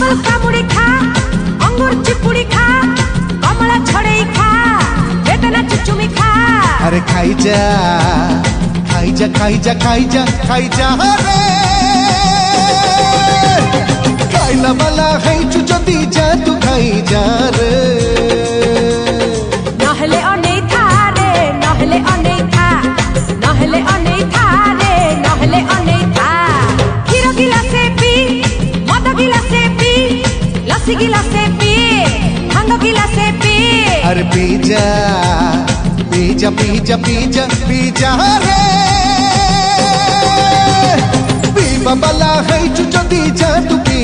Apple কামুড়ি খা, আঙ্গুর চিপুড়ি খা, কমলা ছড়েই খা, বেদানা চুচুমি খা। আরে খাই যা খাই যা খাই যা খাই যা খাই যা রে খাইলা বালা খাইছু যদি যা তু খাই যা রে নহলে অনেক খা রে, নহলে অনেক খা, নহলে অনেক খা রে, নহলে অনেক খা। ক্ষীর গিলাসে পি, মদ গিলাসে পি, লস্যি গিলাসে পি, ভাঙ্গ গিলাসে পি। আরে পি যা পি যা পি যা পি যা পি যা রে পিবা বালা খাইছু যদি যা তু পি